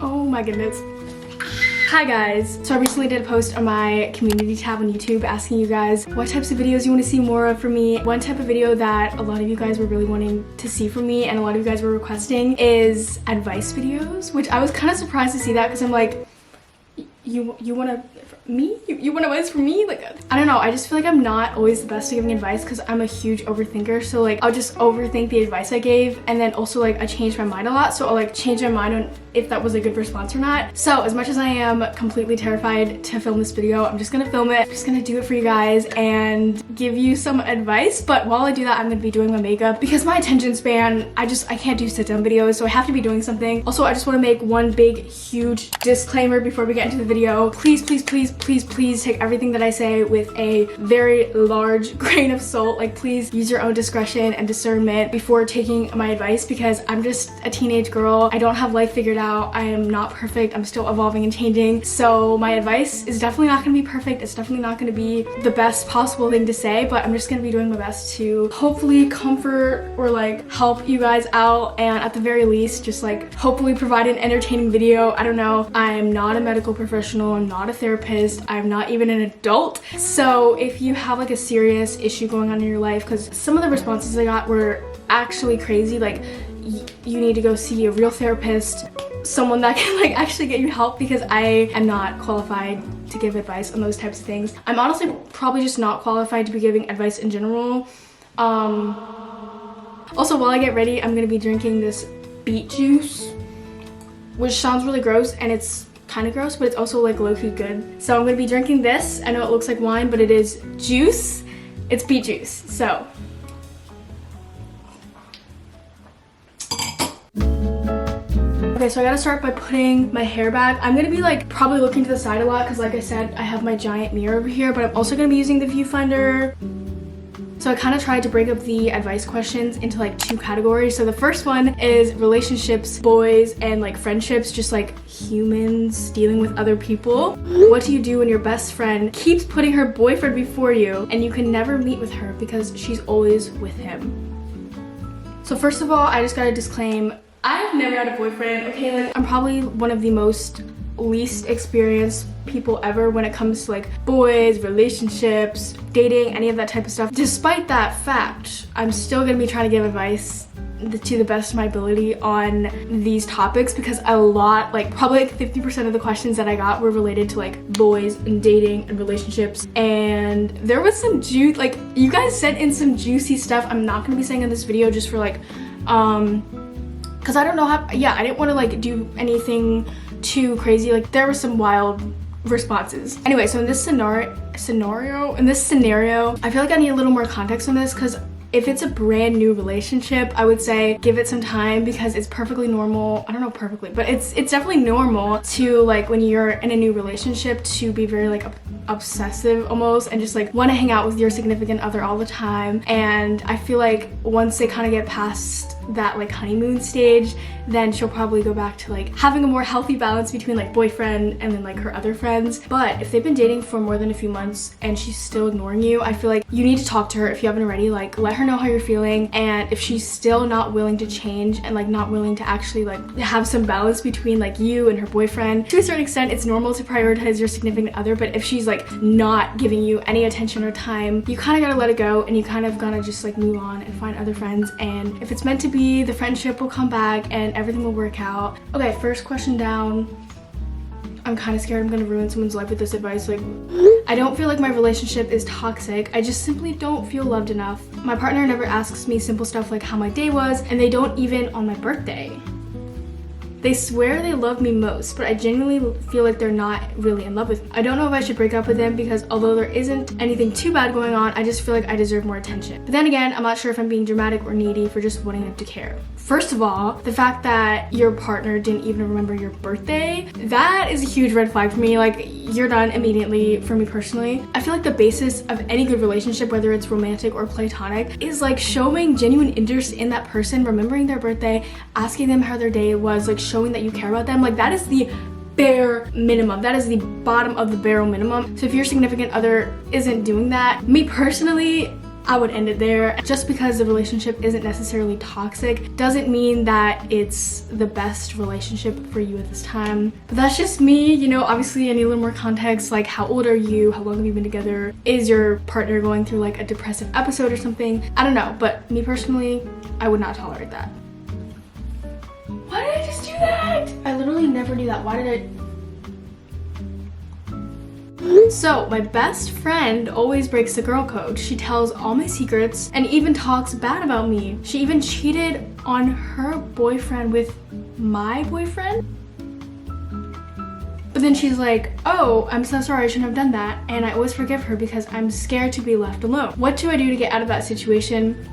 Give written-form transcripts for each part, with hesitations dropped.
Oh my goodness. Hi guys, so I recently did a post on my community tab on YouTube asking you guys what types of videos you want to see more of from me. One type of video that a lot of you guys were really wanting to see from me and a lot of you guys were requesting is advice videos, which I was kind of surprised to see that because I'm like, you want to me? You want advice from me? Like, I don't know, I just feel like I'm not always the best at giving advice because I'm a huge overthinker. So like I'll just overthink the advice I gave, and then also like I change my mind a lot, so I'll like change my mind on if that was a good response or not. So as much as I am completely terrified to film this video, I'm just gonna film it. I'm just gonna do it for you guys and give you some advice. But while I do that, I'm gonna be doing my makeup because my attention span, I can't do sit down videos, so I have to be doing something. Also, I just want to make one big huge disclaimer before we get into the video. Please take everything that I say with a very large grain of salt. Like, please use your own discretion and discernment before taking my advice because I'm just a teenage girl. I don't have life figured out. I am not perfect. I'm still evolving and changing. So my advice is definitely not gonna be perfect. It's definitely not gonna be the best possible thing to say, but I'm just gonna be doing my best to hopefully comfort or like help you guys out, and at the very least just like hopefully provide an entertaining video. I don't know. I'm not a medical professional. I'm not a therapist. I'm not even an adult. So if you have like a serious issue going on in your life, because some of the responses I got were actually crazy, like you need to go see a real therapist, someone that can like actually get you help, because I am not qualified to give advice on those types of things. I'm honestly probably just not qualified to be giving advice in general. Also, while I get ready, I'm gonna be drinking this beet juice, which sounds really gross, and it's kind of gross, but it's also like low-key good. So I'm gonna be drinking this. I know it looks like wine, but it is juice. It's beet juice. So okay, so I gotta start by putting my hair back. I'm gonna be like probably looking to the side a lot because like I said, I have my giant mirror over here, but I'm also gonna be using the viewfinder. So I kind of tried to break up the advice questions into like two categories. So the first one is relationships, boys, and like friendships, just like humans dealing with other people. What do you do when your best friend keeps putting her boyfriend before you and you can never meet with her because she's always with him? So first of all, I just gotta disclaim, I've never had a boyfriend, okay? Like, I'm probably one of the most least experienced people ever when it comes to like boys, relationships, dating, any of that type of stuff. Despite that fact, I'm still gonna be trying to give advice to the best of my ability on these topics because a lot, like probably like 50% of the questions that I got were related to like boys and dating and relationships, and there was some like you guys sent in some juicy stuff. I'm not gonna be saying in this video just for like because I don't know how, yeah, I didn't want to like do anything too crazy. Like there were some wild responses. Anyway, so in this scenario, I feel like I need a little more context on this because if it's a brand new relationship, I would say give it some time because it's perfectly normal. I don't know perfectly, but it's definitely normal to like when you're in a new relationship to be very like obsessive almost and just like want to hang out with your significant other all the time. And I feel like once they kind of get past that like honeymoon stage, then she'll probably go back to like having a more healthy balance between like boyfriend and then like her other friends. But if they've been dating for more than a few months and she's still ignoring you, I feel like you need to talk to her if you haven't already. Like let her know how you're feeling, and if she's still not willing to change and like not willing to actually like have some balance between like you and her boyfriend, to a certain extent it's normal to prioritize your significant other, but if she's like not giving you any attention or time, you kind of gotta let it go and you kind of gotta just like move on and find other friends. And if it's meant to be, the friendship will come back and everything will work out. Okay, first question down. I'm kind of scared I'm gonna ruin someone's life with this advice. Like, I don't feel like my relationship is toxic. I just simply don't feel loved enough. My partner never asks me simple stuff like how my day was, and they don't even on my birthday. They swear they love me most, but I genuinely feel like they're not really in love with me. I don't know if I should break up with them because although there isn't anything too bad going on, I just feel like I deserve more attention. But then again, I'm not sure if I'm being dramatic or needy for just wanting them to care. First of all, the fact that your partner didn't even remember your birthday, that is a huge red flag for me. Like, you're done immediately for me personally. I feel like the basis of any good relationship, whether it's romantic or platonic, is like showing genuine interest in that person, remembering their birthday, asking them how their day was, like showing that you care about them. Like, that is the bare minimum. That is the bottom of the barrel minimum. So if your significant other isn't doing that, me personally, I would end it there. Just because the relationship isn't necessarily toxic doesn't mean that it's the best relationship for you at this time. But that's just me, you know. Obviously I need a little more context, like how old are you, how long have you been together, is your partner going through like a depressive episode or something, I don't know. But me personally, I would not tolerate that. Why did I just do that? I literally never do that. Why did I? So my best friend always breaks the girl code. She tells all my secrets and even talks bad about me. She even cheated on her boyfriend with my boyfriend. But then she's like, oh, I'm so sorry, I shouldn't have done that. And I always forgive her because I'm scared to be left alone. What do I do to get out of that situation?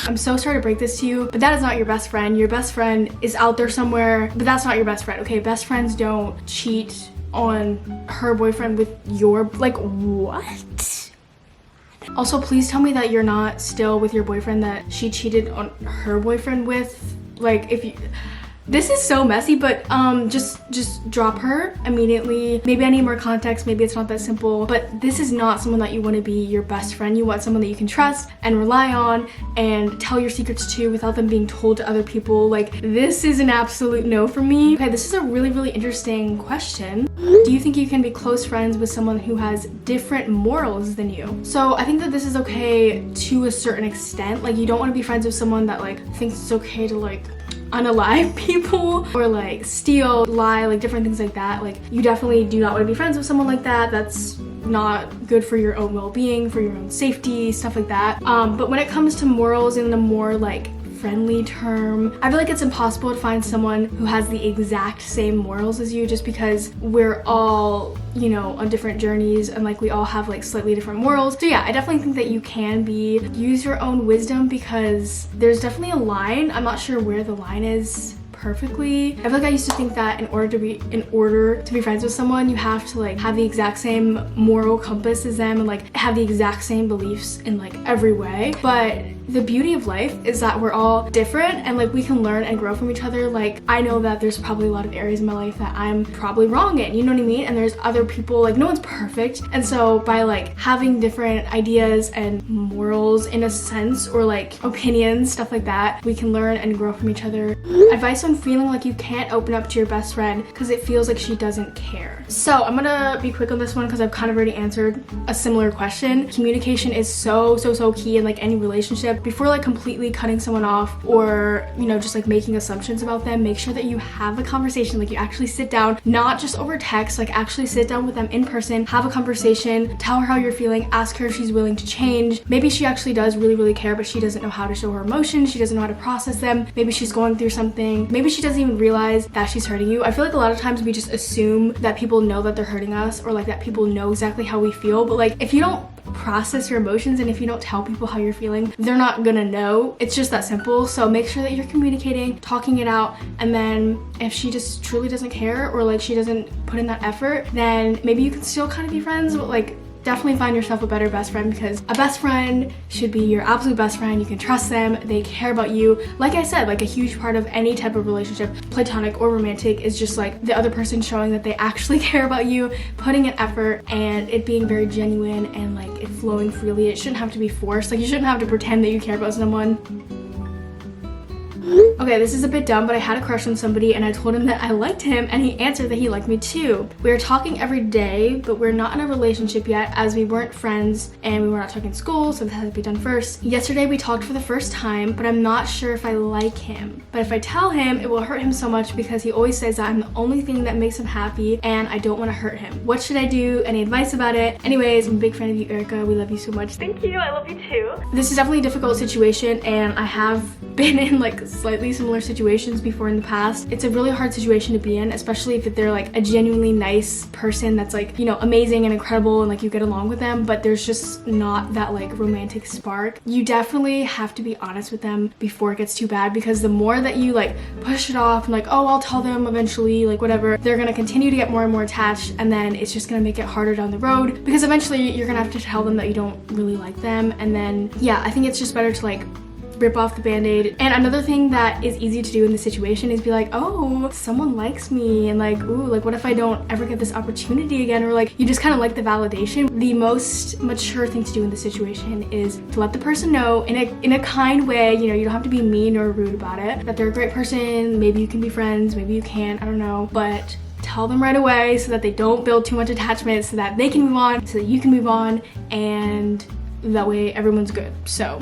I'm so sorry to break this to you, but that is not your best friend. Your best friend is out there somewhere, but that's not your best friend, okay? Best friends don't cheat on her boyfriend with your, like, what? Also, please tell me that you're not still with your boyfriend that she cheated on her boyfriend with. Like, if you, this is so messy, but just drop her immediately. Maybe I need more context, maybe it's not that simple, but this is not someone that you want to be your best friend. You want someone that you can trust and rely on and tell your secrets to without them being told to other people. Like, this is an absolute no for me. Okay, this is a really interesting question. Do you think you can be close friends with someone who has different morals than you? So I think that this is okay to a certain extent. Like, you don't want to be friends with someone that like thinks it's okay to like unalive people or like steal, lie, like different things like that. Like, you definitely do not want to be friends with someone like that. That's not good for your own well-being, for your own safety, stuff like that. But when it comes to morals in the more like friendly term, I feel like it's impossible to find someone who has the exact same morals as you, just because we're all, you know, on different journeys and like we all have like slightly different morals. So yeah, I definitely think that you can use your own wisdom, because there's definitely a line. I'm not sure where the line is perfectly. I feel like I used to think that in order to be friends with someone, you have to like have the exact same moral compass as them and like have the exact same beliefs in like every way. But the beauty of life is that we're all different and like we can learn and grow from each other. Like, I know that there's probably a lot of areas in my life that I'm probably wrong in, you know what I mean? And there's other people, like no one's perfect. And so by like having different ideas and morals in a sense, or like opinions, stuff like that, we can learn and grow from each other. Advice on feeling like you can't open up to your best friend because it feels like she doesn't care. So I'm gonna be quick on this one because I've kind of already answered a similar question. Communication is so key in like any relationship. Before like completely cutting someone off or, you know, just like making assumptions about them, make sure that you have a conversation. Like, you actually sit down, not just over text, like actually sit down with them in person, have a conversation, tell her how you're feeling, ask her if she's willing to change. Maybe she actually does really care, but she doesn't know how to show her emotions, she doesn't know how to process them. Maybe she's going through something, maybe she doesn't even realize that she's hurting you. I feel like a lot of times we just assume that people know that they're hurting us, or like that people know exactly how we feel, but like if you don't process your emotions and if you don't tell people how you're feeling, they're not gonna know. It's just that simple. So make sure that you're communicating, talking it out, and then if she just truly doesn't care or like she doesn't put in that effort, then maybe you can still kind of be friends, but like definitely find yourself a better best friend, because a best friend should be your absolute best friend. You can trust them, they care about you. Like I said, like a huge part of any type of relationship, platonic or romantic, is just like the other person showing that they actually care about you, putting in effort, and it being very genuine and like it flowing freely. It shouldn't have to be forced. Like, you shouldn't have to pretend that you care about someone. Okay, this is a bit dumb, but I had a crush on somebody and I told him that I liked him and he answered that he liked me too. We are talking every day, but we're not in a relationship yet as we weren't friends and we were not talking school, so this has to be done first. Yesterday we talked for the first time, but I'm not sure if I like him. But if I tell him, it will hurt him so much because he always says that I'm the only thing that makes him happy and I don't want to hurt him. What should I do? Any advice about it? Anyways, I'm a big fan of you, Erika. We love you so much. Thank you. I love you too. This is definitely a difficult situation and I have been in like slightly similar situations before in the past. It's a really hard situation to be in, especially if they're like a genuinely nice person that's like, you know, amazing and incredible and like you get along with them, but there's just not that like romantic spark. You definitely have to be honest with them before it gets too bad, because the more that you like push it off and like, oh, I'll tell them eventually, like whatever, they're gonna continue to get more and more attached, and then it's just gonna make it harder down the road, because eventually you're gonna have to tell them that you don't really like them. And then yeah, I think it's just better to like rip off the band-aid. And another thing that is easy to do in this situation is be like, oh, someone likes me, and like, ooh, like what if I don't ever get this opportunity again, or like you just kind of like the validation. The most mature thing to do in this situation is to let the person know in a kind way, you know, you don't have to be mean or rude about it, that they're a great person, maybe you can be friends, maybe you can't, I don't know, but tell them right away so that they don't build too much attachment, so that they can move on, so that you can move on, and that way everyone's good. So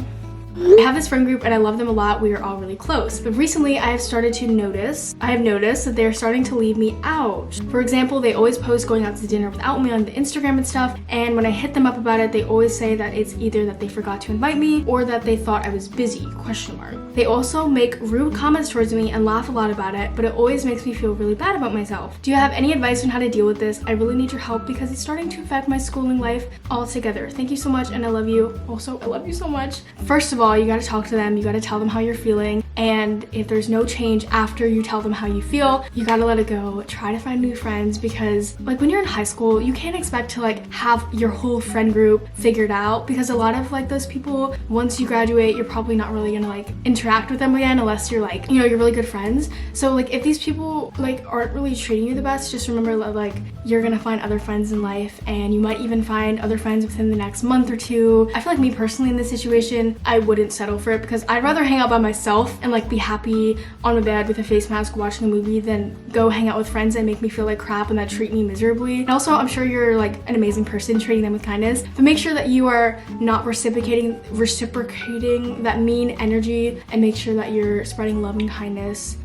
I have this friend group and I love them a lot. We are all really close. But recently I have noticed that they're starting to leave me out. For example, they always post going out to dinner without me on the Instagram and stuff. And when I hit them up about it, they always say that it's either that they forgot to invite me or that they thought I was busy, question mark. They also make rude comments towards me and laugh a lot about it, but it always makes me feel really bad about myself. Do you have any advice on how to deal with this? I really need your help because it's starting to affect my schooling life altogether. Thank you so much and I love you. Also, I love you so much. First of all, you gotta talk to them, you gotta tell them how you're feeling, and if there's no change after you tell them how you feel, you gotta let it go. Try to find new friends, because like when you're in high school, you can't expect to like have your whole friend group figured out, because a lot of like those people, once you graduate, you're probably not really gonna like interact with them again unless you're like, you know, you're really good friends. So like if these people like aren't really treating you the best, just remember that like you're gonna find other friends in life, and you might even find other friends within the next month or two. I feel like me personally in this situation, I wouldn't settle for it, because I'd rather hang out by myself and like be happy on my bed with a face mask watching a movie than go hang out with friends that make me feel like crap and that treat me miserably. And also, I'm sure you're like an amazing person treating them with kindness, but make sure that you are not reciprocating that mean energy, and make sure that you're spreading love and kindness.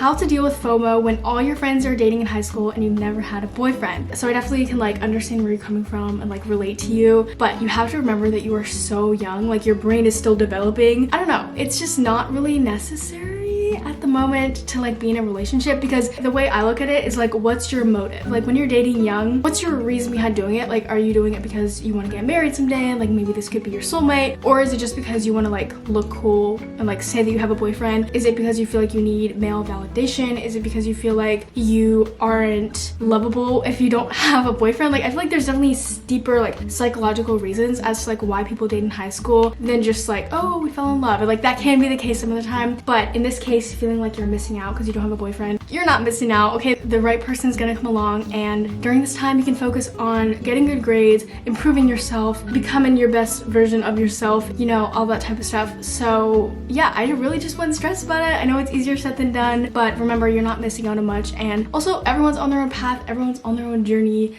How to deal with FOMO when all your friends are dating in high school and you've never had a boyfriend. So I definitely can like understand where you're coming from and like relate to you, but you have to remember that you are so young, like your brain is still developing. I don't know, it's just not really necessary at the moment to like be in a relationship, because the way I look at it is like, what's your motive? Like when you're dating young, what's your reason behind doing it? Like, are you doing it because you want to get married someday, like maybe this could be your soulmate, or is it just because you want to like look cool and like say that you have a boyfriend? Is it because you feel like you need male validation? Is it because you feel like you aren't lovable if you don't have a boyfriend? Like I feel like there's definitely deeper like psychological reasons as to like why people date in high school than just like, oh, we fell in love. And like that can be the case some of the time, but in this case, feeling like you're missing out because you don't have a boyfriend, you're not missing out. Okay, the right person's gonna come along, and during this time you can focus on getting good grades, improving yourself, becoming your best version of yourself, you know, all that type of stuff. So yeah, I really just wouldn't stress about it. I know it's easier said than done, but remember, you're not missing out on much, and also everyone's on their own path, everyone's on their own journey.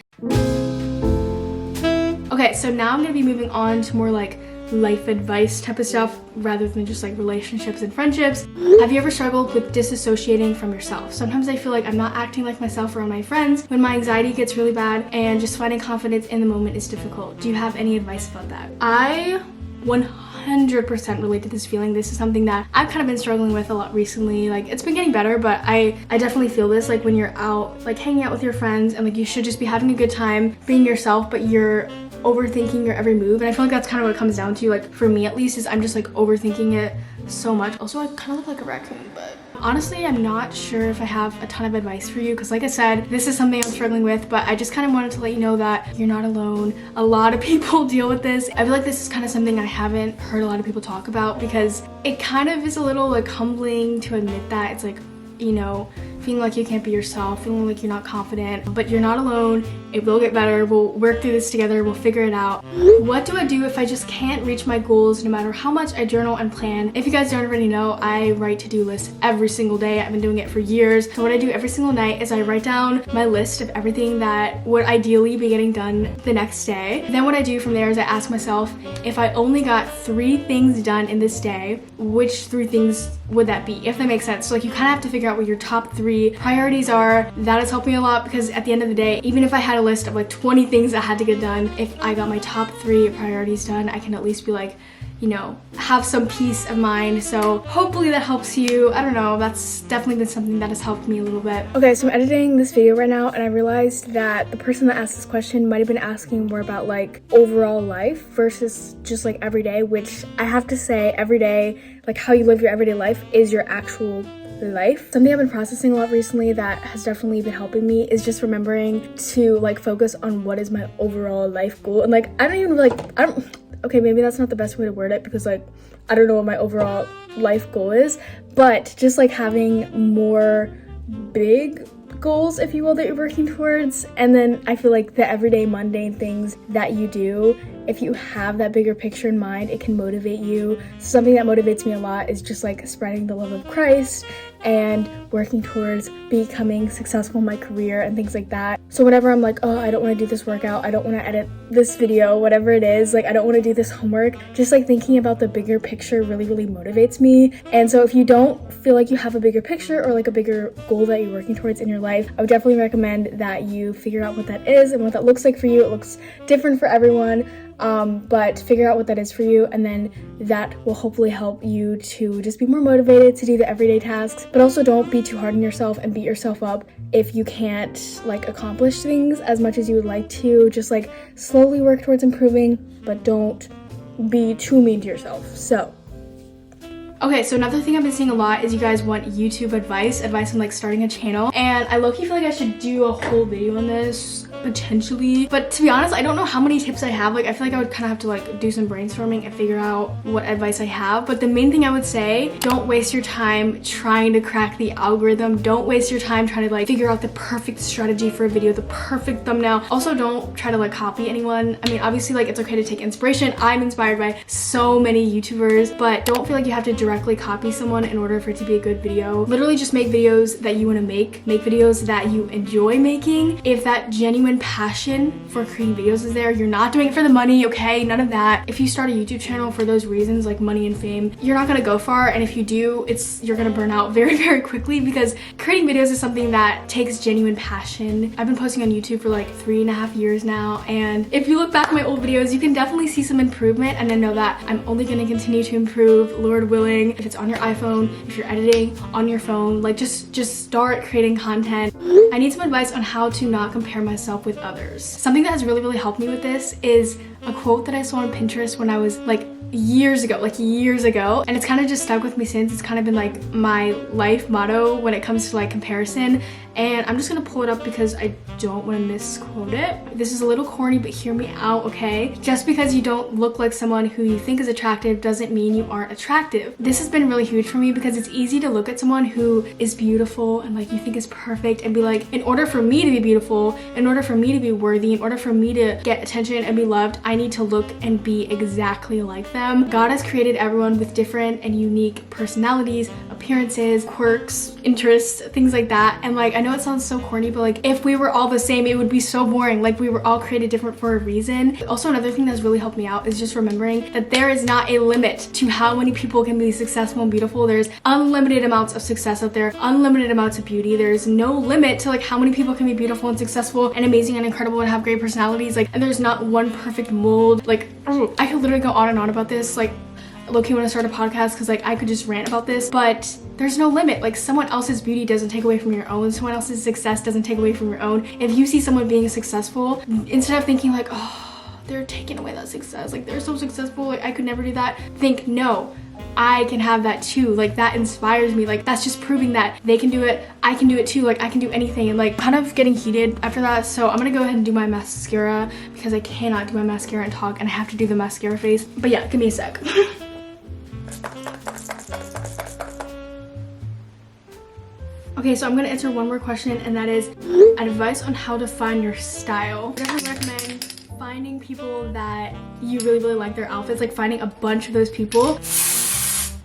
Okay, so now I'm gonna be moving on to more like life advice type of stuff rather than just like relationships and friendships. Have you ever struggled with disassociating from yourself? Sometimes I feel like I'm not acting like myself around my friends when my anxiety gets really bad, and just finding confidence in the moment is difficult. Do you have any advice about that? I 100% relate to this feeling. This is something that I've kind of been struggling with a lot recently. Like it's been getting better, but I definitely feel this like when you're out like hanging out with your friends, and like you should just be having a good time being yourself, but you're overthinking your every move. And I feel like that's kind of what it comes down to, like for me at least, is I'm just like overthinking it so much. Also, I kind of look like a raccoon, but honestly, I'm not sure if I have a ton of advice for you, because like I said, this is something I'm struggling with, but I just kind of wanted to let you know that you're not alone. A lot of people deal with this. I feel like this is kind of something I haven't heard a lot of people talk about, because it kind of is a little like humbling to admit that. It's like, you know, feeling like you can't be yourself, feeling like you're not confident, but you're not alone. It will get better. We'll work through this together. We'll figure it out. What do I do if I just can't reach my goals no matter how much I journal and plan? If you guys don't already know, I write to-do lists every single day. I've been doing it for years. So what I do every single night is I write down my list of everything that would ideally be getting done the next day. Then what I do from there is I ask myself, if I only got 3 things done in this day, which 3 things would that be, if that makes sense? So like you kind of have to figure out what your top 3 priorities are. That has helped me a lot, because at the end of the day, even if I had a list of like 20 things that had to get done, if I got my top 3 priorities done, I can at least be like, you know, have some peace of mind. So hopefully that helps you. I don't know, that's definitely been something that has helped me a little bit. Okay, so I'm editing this video right now, and I realized that the person that asked this question might have been asking more about like overall life versus just like everyday, which I have to say, everyday, like how you live your everyday life is your actual life. Something I've been processing a lot recently that has definitely been helping me is just remembering to like focus on what is my overall life goal. And like I don't okay, maybe that's not the best way to word it because like I don't know what my overall life goal is, but just like having more big goals, if you will, that you're working towards. And then I feel like the everyday mundane things that you do, if you have that bigger picture in mind, it can motivate you. Something that motivates me a lot is just like spreading the love of Christ and working towards becoming successful in my career and things like that. So whenever I'm like, oh, I don't want to do this workout, I don't want to edit this video, whatever it is, like I don't want to do this homework, just like thinking about the bigger picture really motivates me. And so if you don't feel like you have a bigger picture or like a bigger goal that you're working towards in your life, I would definitely recommend that you figure out what that is and what that looks like for you. It looks different for everyone. But figure out what that is for you, and then that will hopefully help you to just be more motivated to do the everyday tasks. But also don't be too hard on yourself and beat yourself up if you can't like accomplish things as much as you would like to. Just like slowly work towards improving, but don't be too mean to yourself. So okay, so another thing I've been seeing a lot is you guys want YouTube advice on like starting a channel, and I low-key feel like I should do a whole video on this potentially, but to be honest, I don't know how many tips I have. Like I feel like I would kind of have to like do some brainstorming and figure out what advice I have. But the main thing I would say, don't waste your time trying to crack the algorithm. Don't waste your time trying to like figure out the perfect strategy for a video, the perfect thumbnail. Also, don't try to like copy anyone. I mean, obviously like it's okay to take inspiration. I'm inspired by so many YouTubers, but don't feel like you have to directly copy someone in order for it to be a good video. Literally just make videos that you want to make videos that you enjoy making. If that genuine passion for creating videos is there, you're not doing it for the money, okay? None of that. If you start a YouTube channel for those reasons, like money and fame, you're not gonna go far. And if you do, you're gonna burn out very quickly, because creating videos is something that takes genuine passion. I've been posting on YouTube for like 3.5 years now, and if you look back at my old videos, you can definitely see some improvement, and I know that I'm only gonna continue to improve, Lord willing. If it's on your iPhone, if you're editing on your phone, like just start creating content. I need some advice on how to not compare myself with others. Something that has really helped me with this is a quote that I saw on Pinterest when I was like years ago, and it's kind of just stuck with me since. It's kind of been like my life motto when it comes to like comparison, and I'm just gonna pull it up because I don't want to misquote it. This is a little corny, but hear me out, okay? Just because you don't look like someone who you think is attractive doesn't mean you aren't attractive. This has been really huge for me because it's easy to look at someone who is beautiful and like you think is perfect and be like, in order for me to be beautiful, in order for me to be worthy, in order for me to get attention and be loved, I need to look and be exactly like them. God has created everyone with different and unique personalities, appearances, quirks, interests, things like that. And like, I know it sounds so corny, but like if we were all the same, it would be so boring. Like we were all created different for a reason. Also, another thing that's really helped me out is just remembering that there is not a limit to how many people can be successful and beautiful. There's unlimited amounts of success out there, unlimited amounts of beauty. There's no limit to like how many people can be beautiful and successful and amazing and incredible and have great personalities. Like, and there's not one perfect mold. Like, I could literally go on and on about this. Like, low-key want to start a podcast because like I could just rant about this, but there's no limit. Like, someone else's beauty doesn't take away from your own. Someone else's success doesn't take away from your own. If you see someone being successful, instead of thinking like, oh, they're taking away that success, like they're so successful, like I could never do that, think, no, I can have that too. Like, that inspires me. Like, that's just proving that they can do it, I can do it too. Like, I can do anything. And like, kind of getting heated after that, so I'm gonna go ahead and do my mascara because I cannot do my mascara and talk, and I have to do the mascara face. But yeah, give me a sec. Okay, so I'm gonna answer one more question, and that is advice on how to find your style. I definitely recommend finding people that you really like their outfits, like finding a bunch of those people,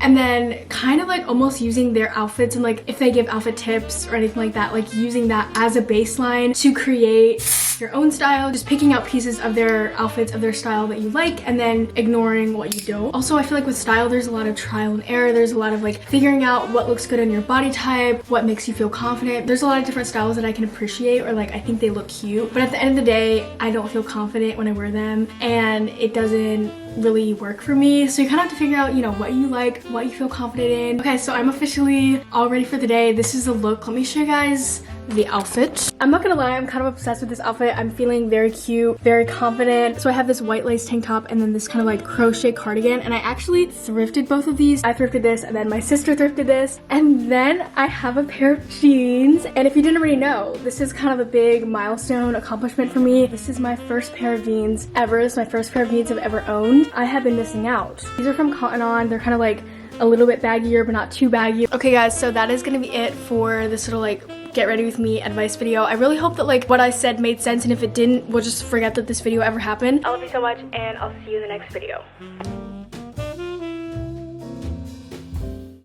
and then kind of like almost using their outfits, and like if they give outfit tips or anything like that, like using that as a baseline to create your own style, just picking out pieces of their outfits, of their style that you like, and then ignoring what you don't. Also, I feel like with style, there's a lot of trial and error. There's a lot of like figuring out what looks good on your body type, what makes you feel confident. There's a lot of different styles that I can appreciate, or like I think they look cute, but at the end of the day, I don't feel confident when I wear them, and it doesn't really work for me. So you kind of have to figure out, you know, what you like, what you feel confident in. Okay, so I'm officially all ready for the day. This is the look. Let me show you guys the outfit. I'm not gonna lie, I'm kind of obsessed with this outfit. I'm feeling very cute, very confident. So I have this white lace tank top and then this kind of like crochet cardigan, and I actually thrifted both of these. I thrifted this and then my sister thrifted this, and then I have a pair of jeans. And if you didn't already know, this is kind of a big milestone accomplishment for me. This is my first pair of jeans ever. This is my first pair of jeans I've ever owned. I have been missing out. These are from Cotton On. They're kind of like a little bit baggier but not too baggy. Okay guys, so that is gonna be it for this little like get ready with me advice video. I really hope that like what I said made sense, and if it didn't, we'll just forget that this video ever happened. I love you so much, and I'll see you in the next video.